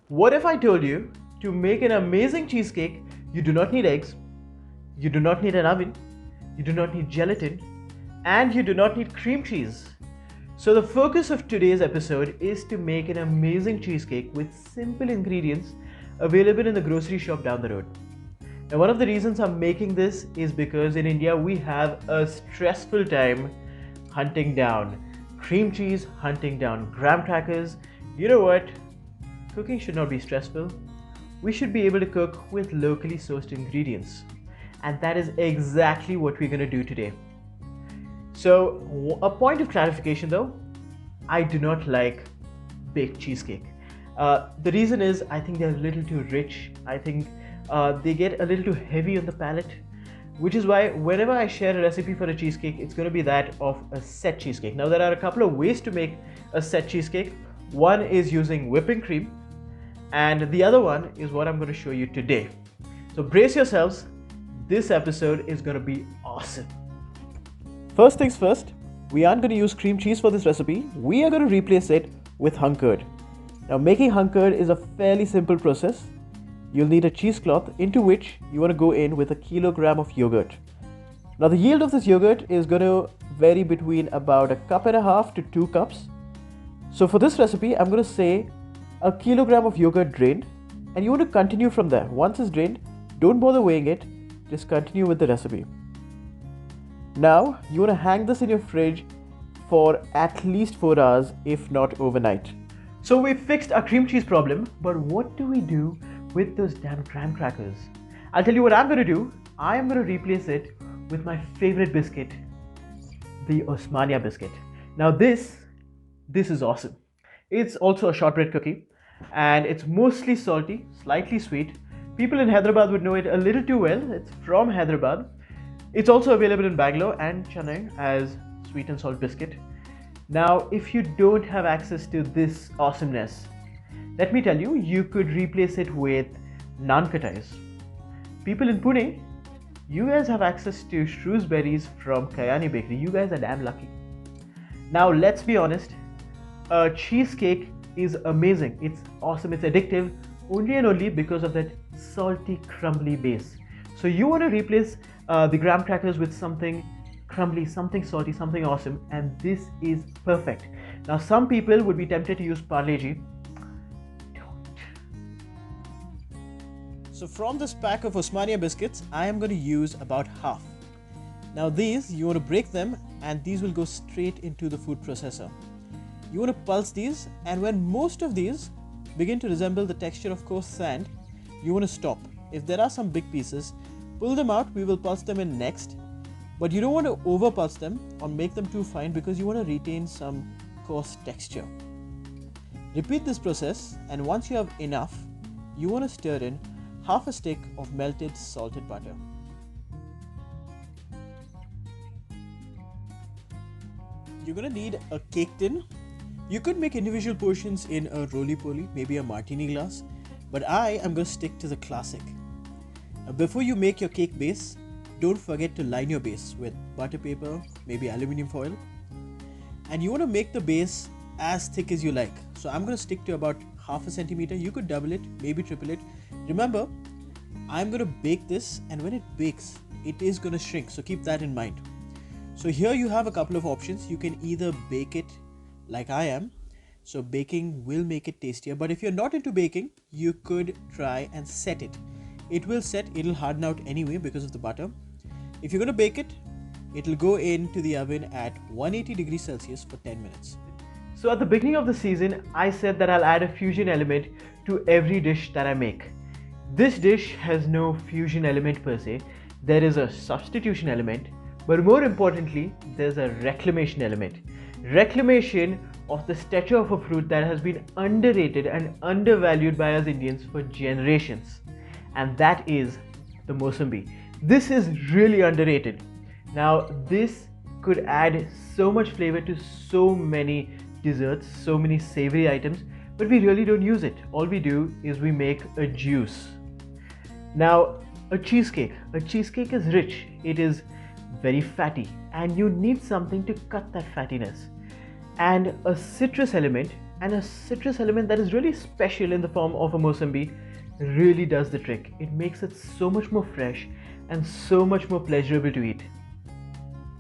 What if I told you to make an amazing cheesecake, you do not need eggs, you do not need an oven, you do not need gelatin, and you do not need cream cheese? So the focus of today's episode is to make an amazing cheesecake with simple ingredients available in the grocery shop down the road. Now, one of the reasons I'm making this is because in India we have a stressful time hunting down cream cheese, hunting down graham crackers. You know what? Cooking should not be stressful. We should be able to cook with locally sourced ingredients. And that is exactly what we're going to do today. So, a point of clarification though, I do not like baked cheesecake. The reason is I think they're a little too rich. I think they get a little too heavy on the palate, which is why whenever I share a recipe for a cheesecake, it's going to be that of a set cheesecake. Now, there are a couple of ways to make a set cheesecake. One is using whipping cream, and the other one is what I'm going to show you today. So brace yourselves, this episode is going to be awesome. First things first, we aren't going to use cream cheese for this recipe. We are going to replace it with hung curd. Now, making hung curd is a fairly simple process. You'll need a cheesecloth into which you want to go in with a kilogram of yogurt. Now, the yield of this yogurt is going to vary between about 1.5 cups to 2 cups. So for this recipe, I'm going to say a kilogram of yogurt drained, and you want to continue from there. Once it's drained, don't bother weighing it, just continue with the recipe. Now, you want to hang this in your fridge for at least 4 hours, if not overnight. So we've fixed our cream cheese problem, but what do we do with those damn graham crackers? I'll tell you what I'm going to do. I am going to replace it with my favorite biscuit, the Osmania biscuit. Now this is awesome. It's also a shortbread cookie, and it's mostly salty, slightly sweet. People in Hyderabad would know it a little too well. It's from Hyderabad. It's also available in Bangalore and Chennai as sweet and salt biscuit. Now, if you don't have access to this awesomeness, let me tell you, you could replace it with naan katais. People in Pune, you guys have access to shrewsberries from Kayani Bakery. You guys are damn lucky. Now, let's be honest, a cheesecake is amazing. It's awesome, it's addictive, only and only because of that salty, crumbly base. So you want to replace the graham crackers with something crumbly, something salty, something awesome, and this is perfect. Now, some people would be tempted to use Parle-G. Don't. So from this pack of Osmania biscuits, I am going to use about half. Now these, you want to break them, and these will go straight into the food processor. You want to pulse these, and when most of these begin to resemble the texture of coarse sand, you want to stop. If there are some big pieces, pull them out. We will pulse them in next, but you don't want to over pulse them or make them too fine because you want to retain some coarse texture. Repeat this process, and once you have enough, you want to stir in half a stick of melted salted butter. You're going to need a cake tin. You could make individual portions in a roly-poly, maybe a martini glass, but I am going to stick to the classic. Now, before you make your cake base, don't forget to line your base with butter paper, maybe aluminium foil, and you want to make the base as thick as you like. So I'm going to stick to about half a centimeter. You could double it, maybe triple it. Remember, I'm going to bake this, and when it bakes, it is going to shrink, so keep that in mind. So here you have a couple of options. You can either bake it like I am, so baking will make it tastier, but if you're not into baking, you could try and set it. It will set, it'll harden out anyway because of the butter. If you're going to bake it, it'll go into the oven at 180 degrees Celsius for 10 minutes. So at the beginning of the season, I said that I'll add a fusion element to every dish that I make. This dish has no fusion element per se. There is a substitution element, but more importantly, there's a reclamation element. Reclamation of the stature of a fruit that has been underrated and undervalued by us Indians for generations, and that is the mosambi. This is really underrated. Now, this could add so much flavor to so many desserts, so many savory items, but we really don't use it. All we do is we make a juice. Now, a cheesecake is rich, it is very fatty, and you need something to cut that fattiness. And a citrus element and a citrus element that is really special in the form of a mosambi really does the trick. It makes it so much more fresh and so much more pleasurable to eat.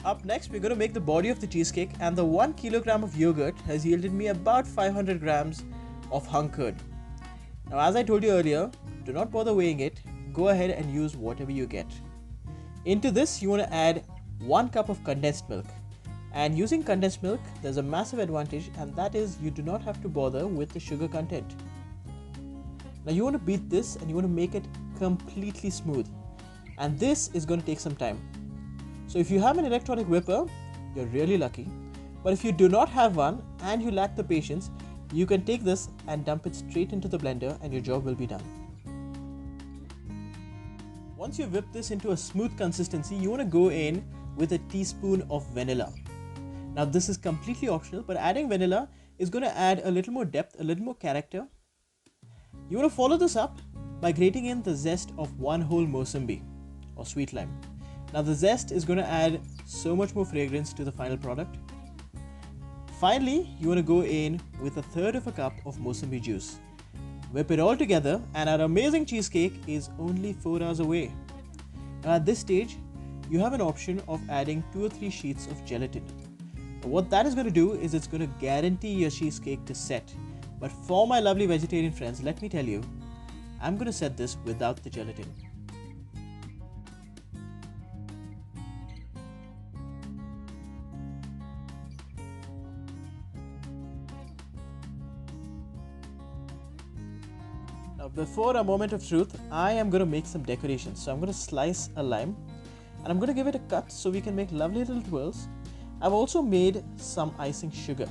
Up next, we're going to make the body of the cheesecake, and the 1 kilogram of yogurt has yielded me about 500 grams of hung curd. Now, as I told you earlier, do not bother weighing it. Go ahead and use whatever you get. Into this, you want to add 1 cup of condensed milk. And using condensed milk, there's a massive advantage, and that is you do not have to bother with the sugar content. Now, you want to beat this and you want to make it completely smooth. And this is going to take some time. So if you have an electronic whipper, you're really lucky. But if you do not have one and you lack the patience, you can take this and dump it straight into the blender and your job will be done. Once you whip this into a smooth consistency, you want to go in with a teaspoon of vanilla. Now this is completely optional, but adding vanilla is going to add a little more depth, a little more character. You want to follow this up by grating in the zest of 1 whole mosambi or sweet lime. Now the zest is going to add so much more fragrance to the final product. Finally, you want to go in with 1/3 cup of mosambi juice. Whip it all together and our amazing cheesecake is only 4 hours away. Now at this stage, you have an option of adding 2 or 3 sheets of gelatin. Now, what that is going to do is it's going to guarantee your cheesecake to set. But for my lovely vegetarian friends, let me tell you, I'm going to set this without the gelatin. Now before a moment of truth, I am going to make some decorations. So I'm going to slice a lime and I'm going to give it a cut so we can make lovely little twirls. I've also made some icing sugar.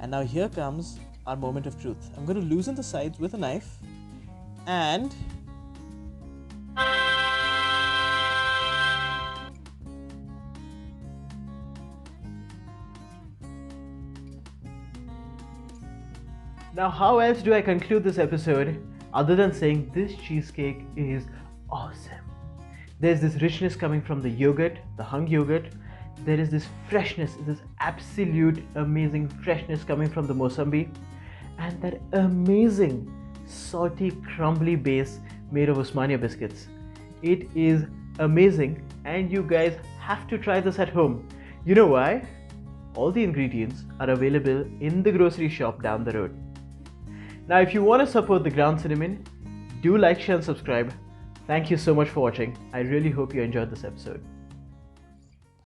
And now here comes our moment of truth. I'm going to loosen the sides with a knife and now, how else do I conclude this episode other than saying this cheesecake is awesome? There's this richness coming from the yogurt, the hung yogurt. There is this freshness, this absolute amazing freshness coming from the mosambi, and that amazing salty, crumbly base made of Osmania biscuits. It is amazing, and you guys have to try this at home. You know why? All the ingredients are available in the grocery shop down the road. Now, if you want to support the ground cinnamon, do like, share and subscribe. Thank you so much for watching. I really hope you enjoyed this episode.